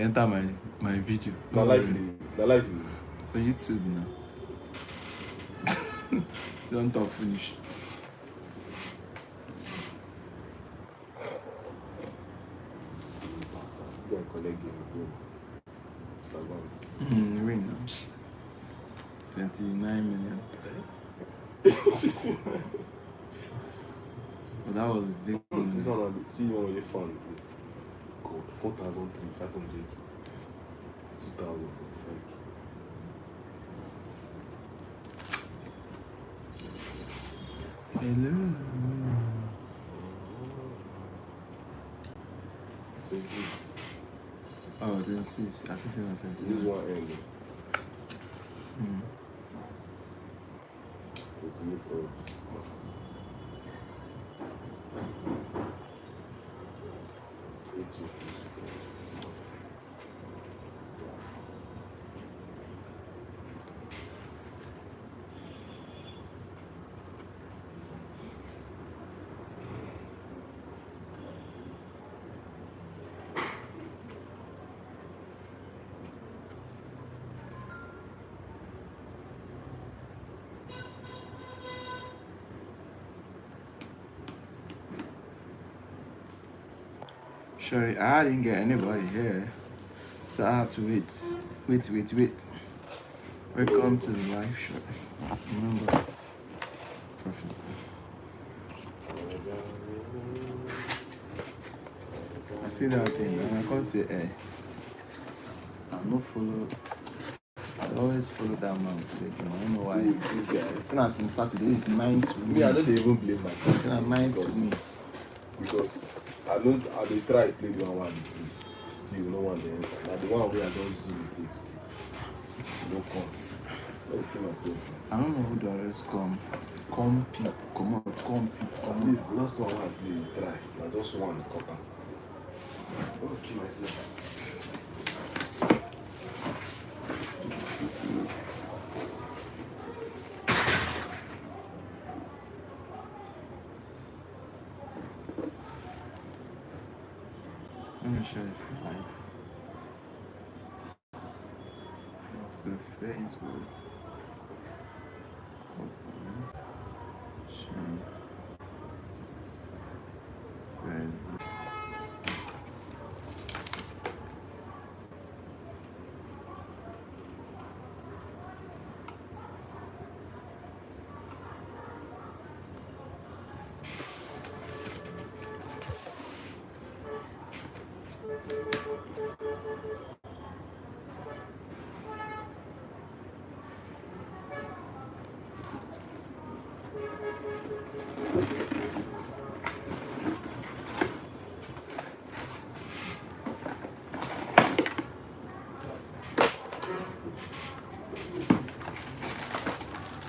they enter my video. The life for YouTube now. Don't talk finish. This guy collect game, bro. Mr. Banks. Win now. 29 million. But that was his big one. This one, see one of your fun. God, 4,500. 2,000. Hello. So this. Oh, 26. I think it's not 20. This one end. 28 so. Sorry, I didn't get anybody here, so I have to wait. Welcome to the live show. Remember, Professor. I see that thing, and I can't say, hey, I'm not follow. I always follow that man today. I don't know why. This guy. Since Saturday is 9 to me. Me, I don't even blame myself. Since 9 to me. Because I know I dey try play the one still no one dey enter. Na the one where I don't see mistakes. No come. Let me kill myself. I don't know who the others come peep. At least last one I play try. Na just one cut am. Let me kill myself. Let me show this live. It's a Facebook. Open. Share. Facebook.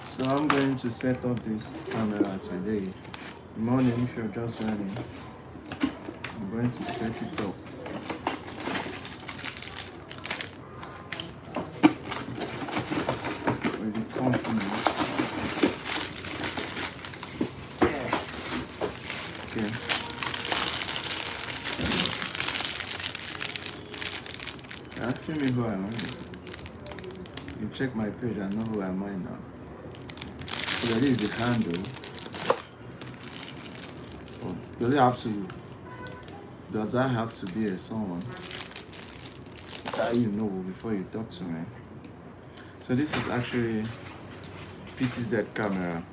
So I'm going to set up this camera today. Good morning, if you're just joining. I'm going to set it up. With the company. Yeah. Okay. You're asking me who I am. You check my page, I know who am I now. So that is the handle. Oh, does I have to be a someone that you know before you talk to me? So this is actually PTZ camera.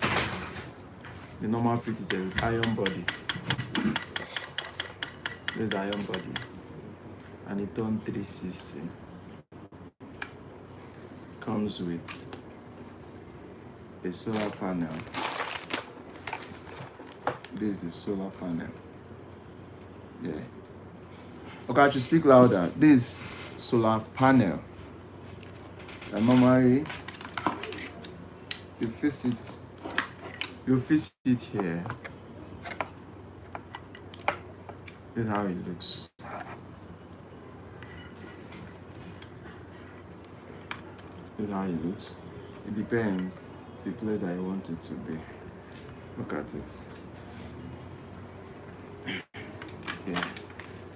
The normal PTZ with iron body. This is iron body. And it on 360. Comes with a solar panel. This is the solar panel. Yeah. Okay, I should speak louder. This solar panel. And normally you fix it here. This is how it looks. This is how it looks. It depends the place that you want it to be. Look at it. Yeah.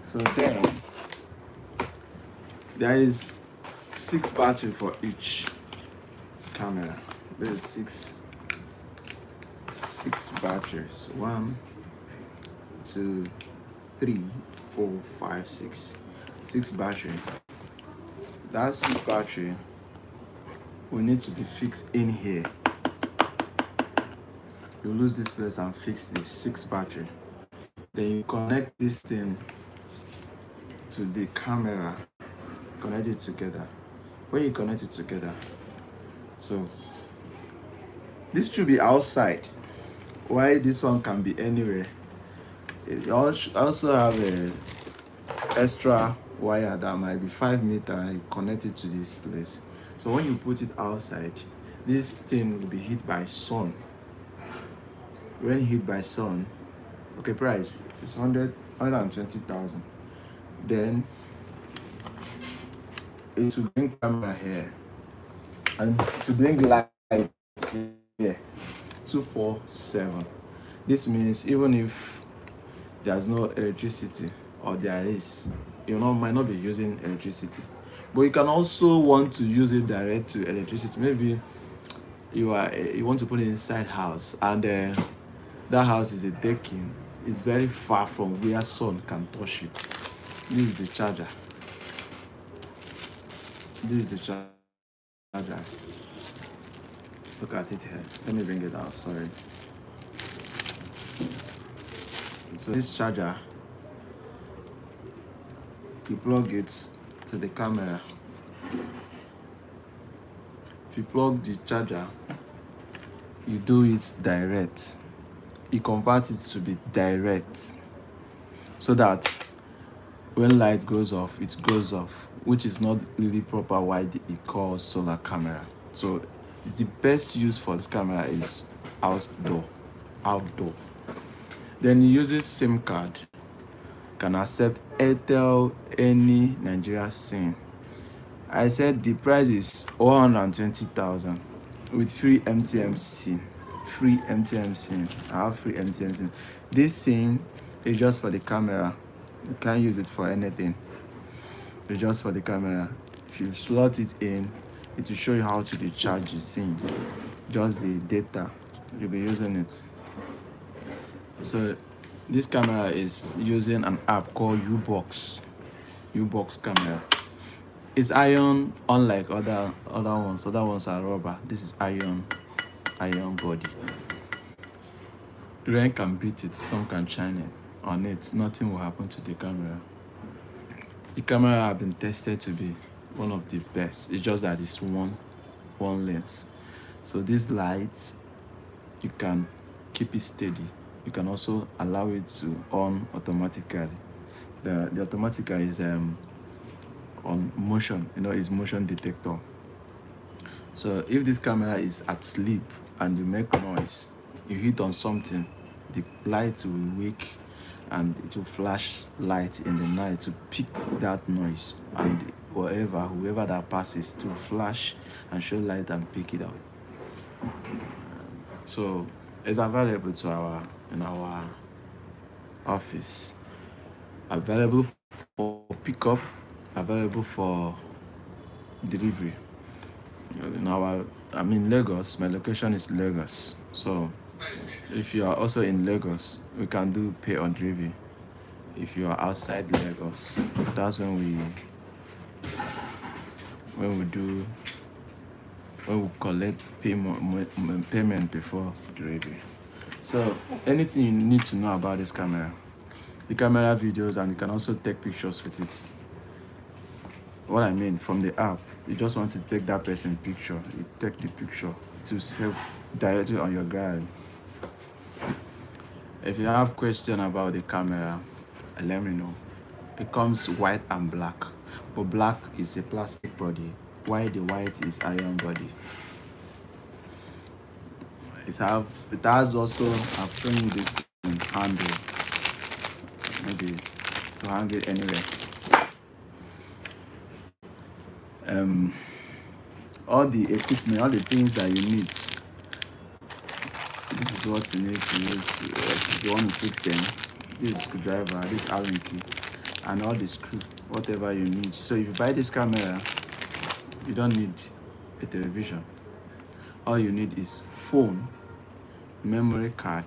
So then There is 6 battery for each camera. There is six batteries. 1, 2, 3, 4, 5, 6. 6 battery. That 6 battery will need to be fixed in here. You lose this place and fix the 6 battery. Then you connect this thing to the camera, connect it together. When you connect it together, so this should be outside. Why this one can be anywhere? It also have a extra wire that might be 5 meter and connect it to this place. So when you put it outside, this thing will be hit by sun. When hit by sun, okay, price is 120,000. Then it will bring camera here and to bring light here 247. This means even if there's no electricity, or there is, might not be using electricity, but you can also want to use it direct to electricity. Maybe you want to put it inside house, and that house is a decking. It's very far from where sun can touch it. This is the charger. This is the charger. Look at it here. Let me bring it down. Sorry. So this charger, you plug it to the camera. If you plug the charger, you do it direct. You convert it to be direct, so that when light goes off, it goes off, which is not really proper why it calls solar camera. So the best use for this camera is outdoor. Then it uses SIM card, can accept Airtel, any Nigeria SIM. I said the price is 120,000 with free MTM SIM. Free MTM SIM. I have free MTM SIM. This SIM is just for the camera. You can't use it for anything. It's just for the camera. If you slot it in, it will show you how to recharge the SIM. Just the data, you'll be using it. So this camera is using an app called U-Box camera. It's iron, unlike other ones. Other ones are rubber. This is iron body. Rain can beat it, sun can shine it on it. Nothing will happen to the camera. The camera have been tested to be one of the best. It's just that it's one lens. So these lights, you can keep it steady. You can also allow it to on automatically. The automatic is on motion. It's motion detector. So if this camera is at sleep and you make noise, you hit on something, the light will wake and it will flash light in the night to pick that noise, and whoever that passes to flash and show light and pick it up. So it's available in our office, available for pickup, available for delivery. I'm in Lagos. My location is Lagos. So if you are also in Lagos, we can do pay on delivery. If you are outside Lagos, that's when we collect payment before delivery. So anything you need to know about this camera, the camera videos, and you can also take pictures with it. What I mean, from the app, you just want to take that person's picture, you take the picture to save directly on your gallery. If you have question about the camera, let me know. It comes white and black, but black is a plastic body, while the white is iron body. It has also, I've shown you this handle, maybe to handle it anyway. All the equipment, all the things that you need, this is what you need to use if you want to fix them. This is screwdriver, this Allen key, and all the screw. whatever you need. So if you buy this camera, you don't need a television. All you need is phone, memory card,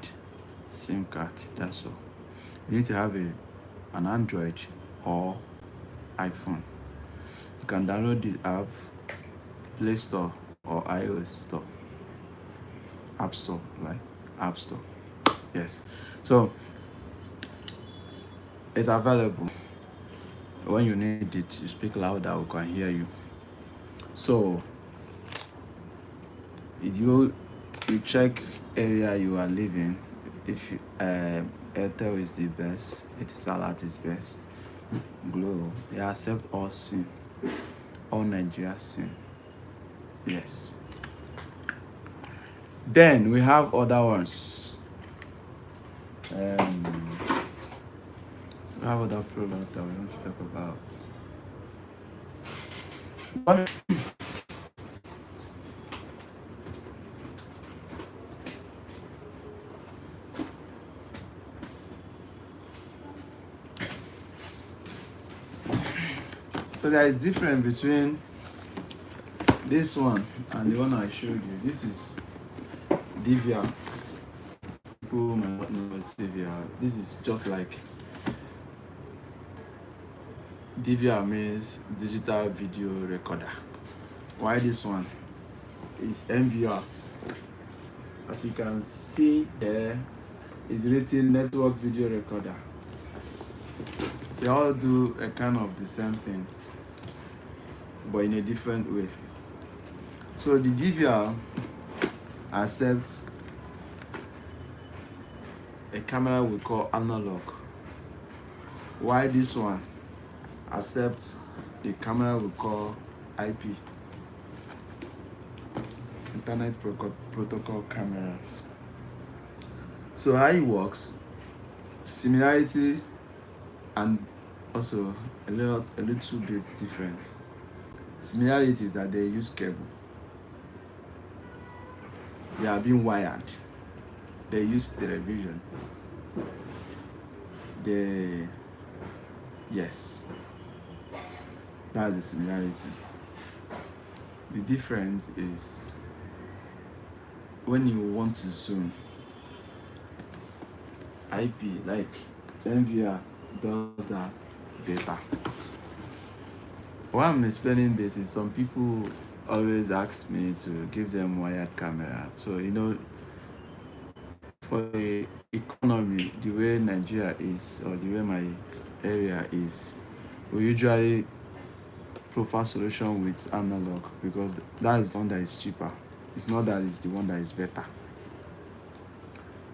SIM card. That's all. You need to have an Android or iPhone. You can download this app, Play Store or iOS Store, App Store, like App Store. Yes. So it's available. When you need it, you speak louder, we can hear you. So you check area you are living. If Airtel is the best, Etisalat is best, Glo, they accept all SIM, all Nigeria SIM. Yes. Then we have other ones. We have other products that we want to talk about. So there is difference between this one and the one I showed you. This is DVR. People might not know what's DVR. This is just like DVR means digital video recorder. Why this one is NVR? As you can see there, is written network video recorder. They all do a kind of the same thing, but in a different way. So the DVR accepts a camera we call analog. Why this one accepts the camera we call IP, Internet Protocol cameras. So how it works, similarity and also a little bit difference. Similarity is that they use cable. They are being wired. They use television. Yes. That's the similarity. The difference is when you want to zoom, IP, like NVR, does that better. Why I'm explaining this is some people always ask me to give them wired camera. So for the economy, the way Nigeria is or the way my area is, we usually prefer solution with analog because that is the one that is cheaper. It's not that it's the one that is better.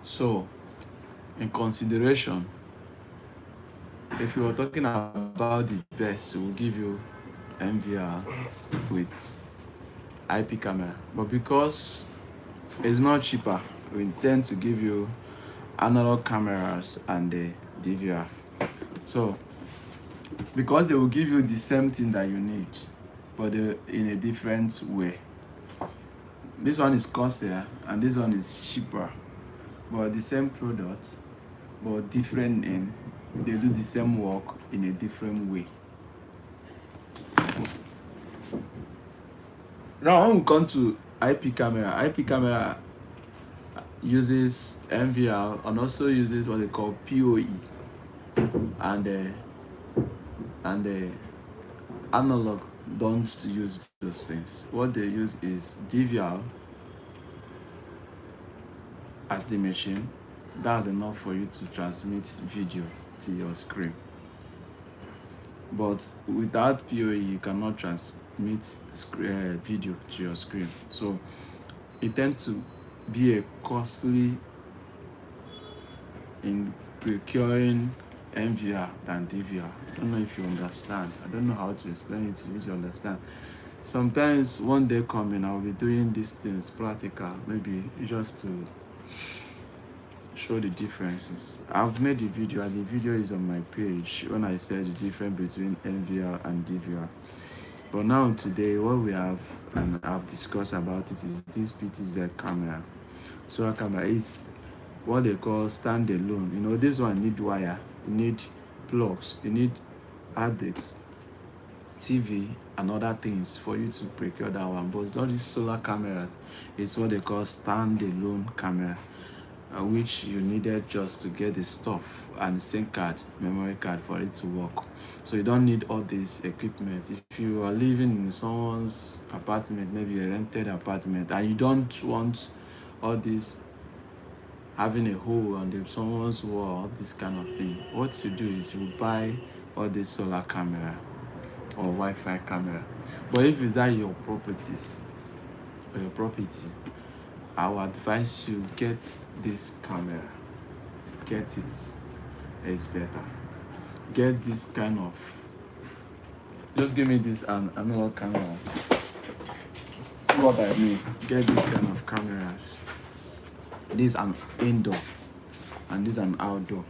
So in consideration, if you were talking about the best, we'll give you NVR with IP camera. But because it's not cheaper, we intend to give you analog cameras and the DVR. So because they will give you the same thing that you need, but in a different way. This one is costlier and this one is cheaper, but the same product, but different name. They do the same work in a different way. Now when we come to IP camera uses NVR and also uses what they call PoE, and the analog don't use those things. What they use is DVR as the machine. That's enough for you to transmit video to your screen. But without PoE, you cannot transmit video to your screen. So it tends to be a costly in procuring NVR than DVR. I don't know if you understand. I don't know how to explain it to you to understand. Sometimes one day coming, I'll be doing these things practical, maybe just to show the differences. I've made a video and the video is on my page when I said the difference between NVR and DVR. But now today what we have and I've discussed about it is this PTZ camera. So a camera is what they call standalone. This one need wire, you need plugs, you need hard disks, TV and other things for you to procure that one. But all these solar cameras is what they call standalone camera, which you needed just to get the stuff and the SIM card, memory card for it to work. So you don't need all this equipment. If you are living in someone's apartment, maybe a rented apartment, and you don't want all this having a hole on someone's wall, this kind of thing, what you do is you buy all this solar camera or Wi-Fi camera. But if it's at your properties or your property, I would advise you get this camera. Get it. It's better. Get this kind of. Just give me this another camera. See what I mean? Get this kind of cameras. This is an indoor and this is an outdoor.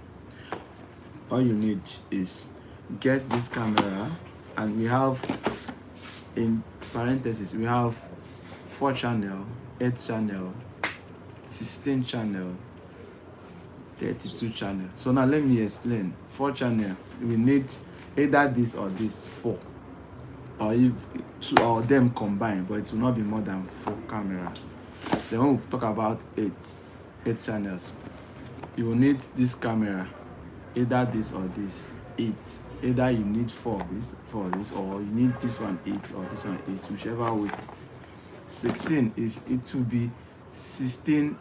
All you need is get this camera, and we have, in parentheses, we have 4 channel, 8 channel, 16 channel, 32 channel. So now let me explain. 4 channel, we need either this or this 4, or if 2 or them combined, but it will not be more than 4 cameras. Then when we talk about 8 channels, you will need this camera, either this or this 8. Either you need 4 of this, or you need this one 8 or this one 8, whichever way. 16 is, it will be 16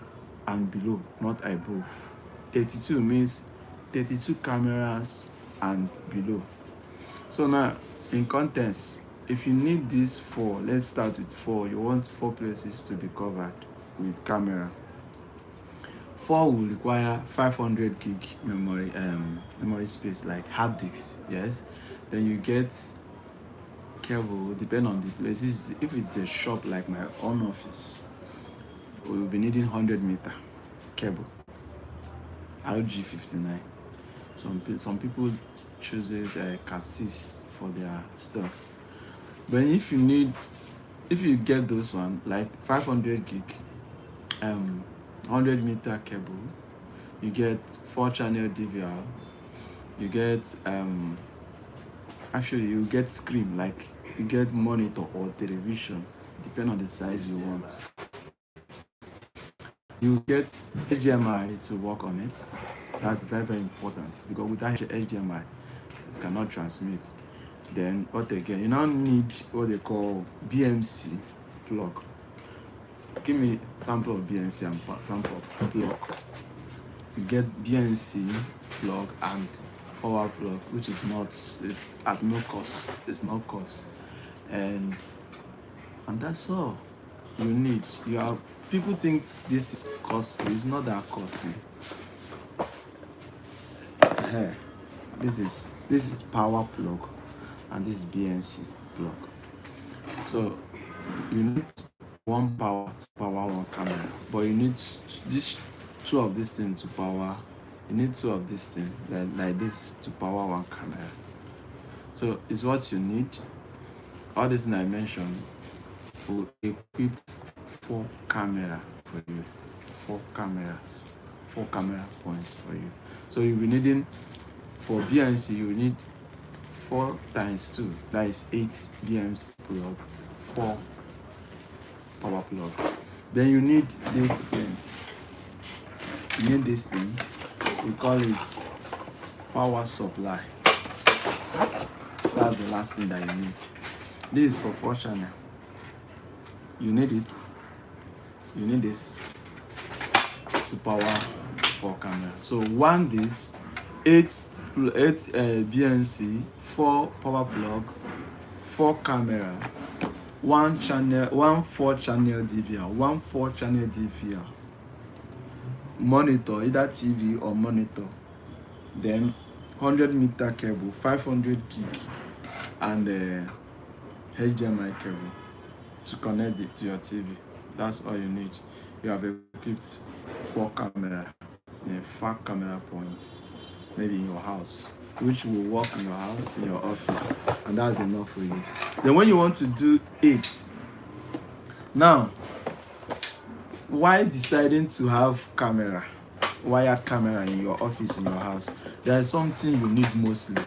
and below, not above. 32 means 32 cameras and below. So now in contents, if you need this 4, let's start with 4. You want 4 places to be covered with camera. 4 will require 500 gig memory space, like hard disk. Yes, then you get cable, depend on the places. If it's a shop like my own office, we will be needing 100-meter cable, RG59. Some people chooses Cat 6 for their stuff. But if you get those one, like 500 gig 100-meter cable, you get 4 channel DVR, you get actually you get screen, like you get monitor or television, depending on the size you want. You get HDMI to work on it. That's very, very important, because without HDMI it cannot transmit. Then what again, you now need what they call BMC plug. Give me sample of BNC and sample of plug. You get BNC plug and power plug, which is at no cost. It's no cost, and that's all you need. People think this is costly. It's not that costly. This is power plug, and this is BNC plug. So you need one power to power one camera, but you need this 2 of this thing to power. You need 2 of this thing like this to power one camera. So it's what you need. All this thing I mentioned will equip 4 camera for you, 4 cameras, 4 camera points for you. So you'll be needing, for BNC you need 4 times 2, that is 8 BMC plug, 4 power plug. Then you need this thing. We call it power supply. That's the last thing that you need. This is for 4 channel. You need it. You need this to power 4 camera. So one this 8 BMC, 4 power plug, 4 cameras, 1 4-channel DVR, monitor, either TV or monitor, then 100-meter cable, 500 gig, and HDMI cable to connect it to your TV. That's all you need. You have equipped 4 camera, 5 camera points, maybe in your house, which will work in your house, in your office, and that's enough for you. Then when you want to do 8, now, why deciding to have wired camera in your office, in your house? There is something you need mostly.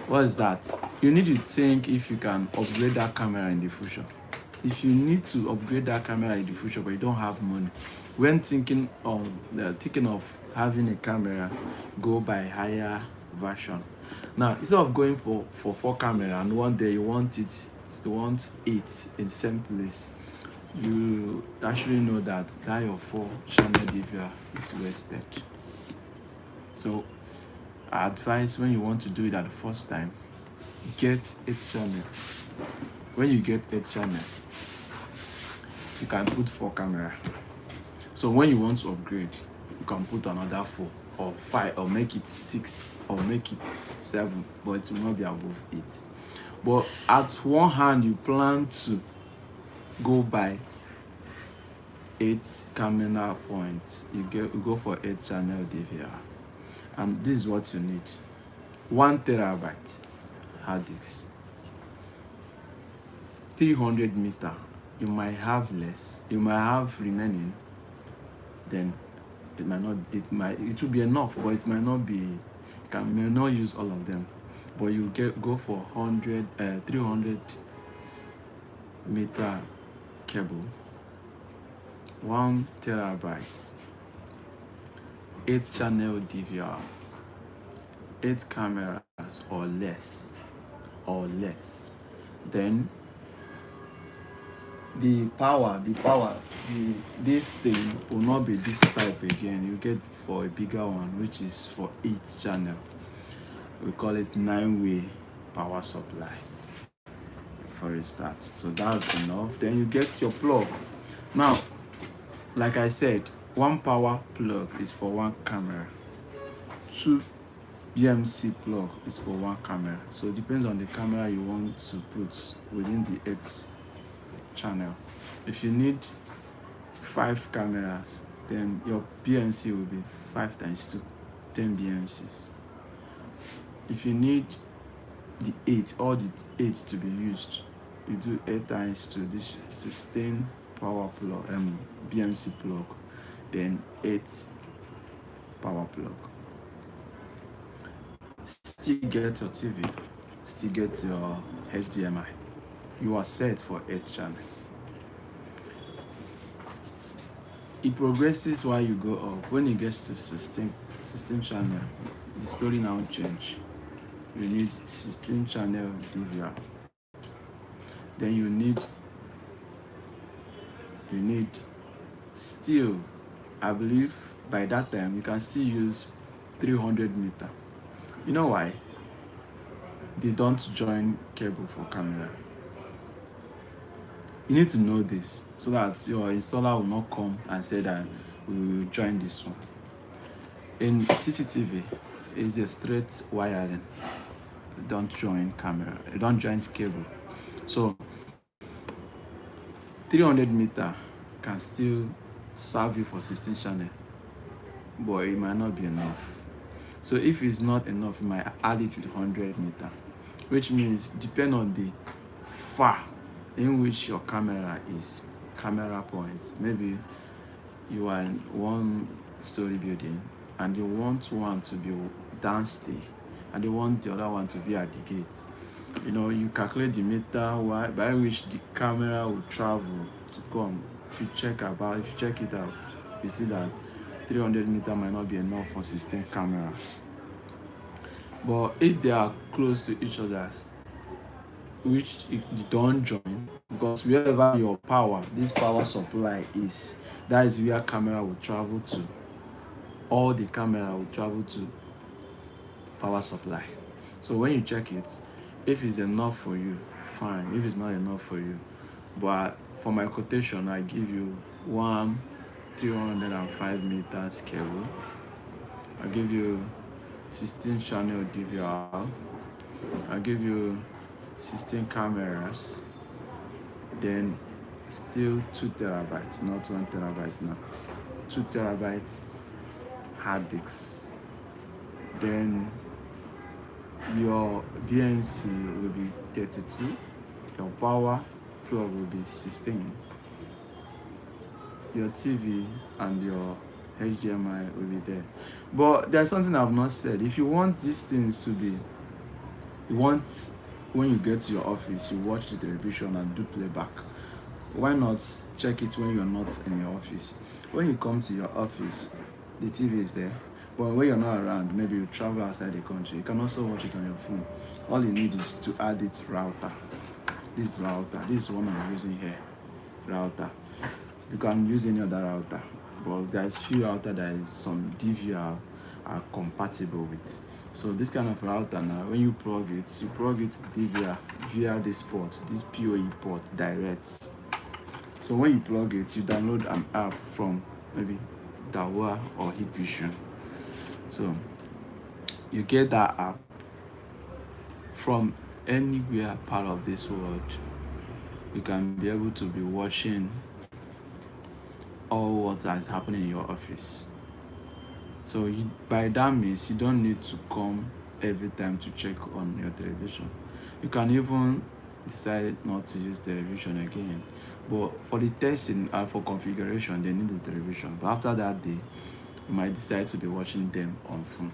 What is that? You need to think if you can upgrade that camera in the future. If you need to upgrade that camera in the future but you don't have money, when thinking of having a camera, go by higher version. Now, instead of going for 4 camera and one day you want eight in the same place, you actually know that your 4 channel DVR is wasted. So I advise, when you want to do it at the first time, get 8 channel. When you get 8 channel, you can put 4 camera. So when you want to upgrade, you can put another 4 or 5 or make it 6 or make it 7, but it will not be above 8. But at one hand, you plan to go by 8 camera points. You go for 8 channel DVR, and this is what you need: 1 TB hard disk, 300 meter. You might have less, you might have remaining, then it will be enough, but it might not be, may not use all of them. But you go for 300-meter cable, 1 TB, 8 channel DVR, 8 cameras or less. Then this thing will not be this type again. You get for a bigger one, which is for 8 channel. We call it 9-way power supply for a start. So that's enough. Then you get your plug. Now, like I said, 1 power plug is for 1 camera. 2 BMC plug is for 1 camera. So it depends on the camera you want to put within the 8 channel. If you need 5 cameras, then your BMC will be 5 times 2, 10 BMCs. If you need all the 8 to be used, you do 8 times 2, this 16 power plug, BMC plug, then 8 power plug. Still get your TV, still get your HDMI. You are set for 8 channel. It progresses while you go up. When it gets to 16 channel, the story now change. You need 16 channel DVR. Then you need still, I believe by that time you can still use 300-meter. You know why? They don't join cable for camera. You need to know this so that your installer will not come and say that we will join this one. In CCTV, it's a straight wiring. Don't join camera, don't join cable. So 300-meter can still serve you for 16 channel, but it might not be enough. So if it's not enough, you might add it with 100-meter, which means depend on the far in which your camera points. Maybe you are in 1-story building and you want one to be downstairs and you want the other one to be at the gate. You calculate the meter by which the camera will travel to come. If you check it out, you see that 300-meter might not be enough for 16 cameras. But if they are close to each other, which you don't join, because wherever your this power supply is, that is where camera will travel to. All the camera will travel to power supply. So when you check it, if it's enough for you, fine. If it's not enough for you, but for my quotation, I give you 305 meters cable. I give you 16 channel DVR. I give you 16 cameras. Then still 2 terabytes, not 1 terabyte now. 2 terabyte hard disk. Then your BMC will be 32. Your power plug will be 16. Your TV and your HDMI will be there. But there's something I've not said. If you want these things to be You want, when you get to your office, you watch the television and do playback. Why not check it when you're not in your office? When you come to your office, the TV is there. But when you're not around, maybe you travel outside the country, you can also watch it on your phone. All you need is to add it router. This router, this is one I'm using here, router. You can use any other router, but there's few router that is some DVR are compatible with. So this kind of router now, when you plug it to DVR via this port, this PoE port direct. So when you plug it, you download an app from maybe Dawa or Hikvision. So you get that app from anywhere part of this world. You can be able to be watching all what is happening in your office. So by that means, you don't need to come every time to check on your television. You can even decide not to use television again. But for the testing and for configuration, they need the television. But after that day, you might decide to be watching them on phone.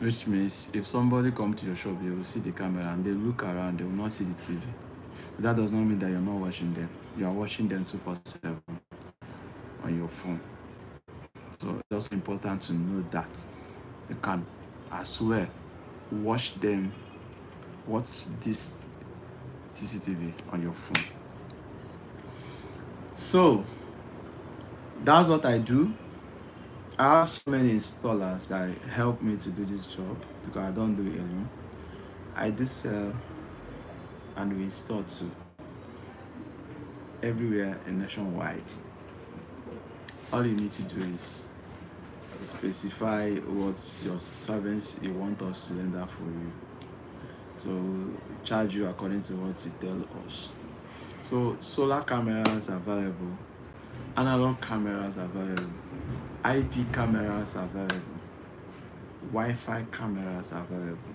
Which means if somebody come to your shop, they will see the camera and they look around, they will not see the TV. But that does not mean that you're not watching them. You are watching them 247 on your phone. So it's also important to know that you can as well watch this CCTV on your phone. So that's what I do. I have so many installers that help me to do this job because I don't do it alone. I do sell and we install too everywhere and nationwide. All you need to do is specify what your service you want us to render for you. So we'll charge you according to what you tell us. So solar cameras are available, analog cameras are available, IP cameras are available, Wi-Fi cameras are available.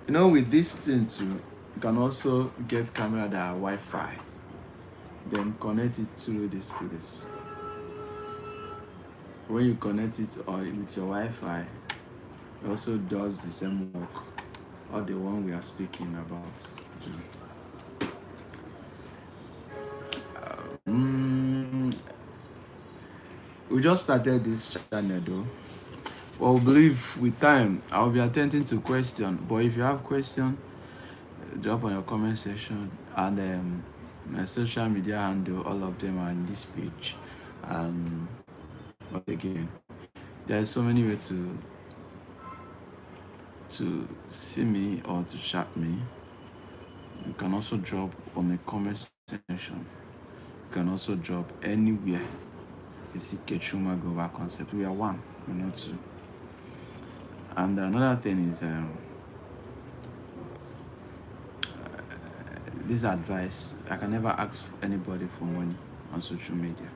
You know, with this thing too, you can also get camera that are Wi-Fi, then connect it to this place. When you connect it with your Wi-Fi, it also does the same work, or the one we are speaking about. We just started this channel though. Well, I believe with time I'll be attending to questions. But if you have questions, drop on your comment section, and my social media handle, all of them are in this page. But again, there's so many ways to see me or to chat me. You can also drop on the comment section. You can also drop anywhere. You see Kechuma Global Concept. We are one, we're not two. And another thing is this advice: I can never ask anybody for money on social media.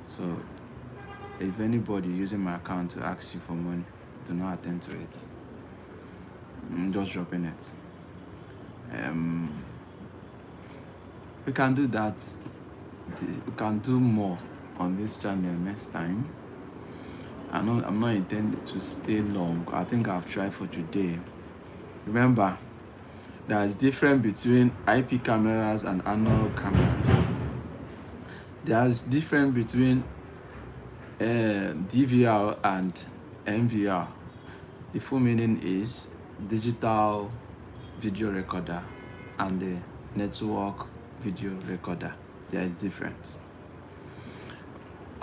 So if anybody using my account to ask you for money, do not attend to it. I'm just dropping it. We can do that. We can do more on this channel next time. I'm not intending to stay long. I think I've tried for today. Remember, there's difference between IP cameras and analog cameras. There's difference between DVR and MVR. The full meaning is digital video recorder and the network video recorder. There is difference.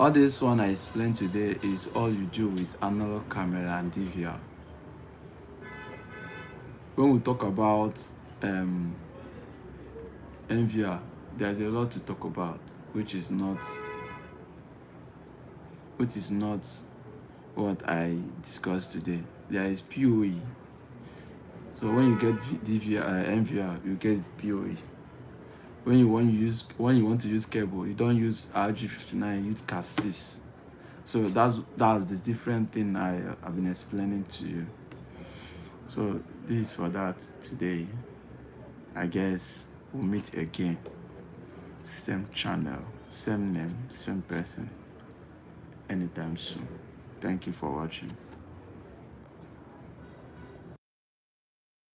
All this one I explained today is all you do with analog camera and DVR. When we talk about MVR, there's a lot to talk about, which is not what I discussed today. There is PoE. So when you get DVR, MVR, you get PoE. When you want to use cable, you don't use RG59, you use Cat6. So that's the different thing I've been explaining to you. So this is for that today. I guess we'll meet again. Same channel, same name, same person, anytime soon. Thank you for watching.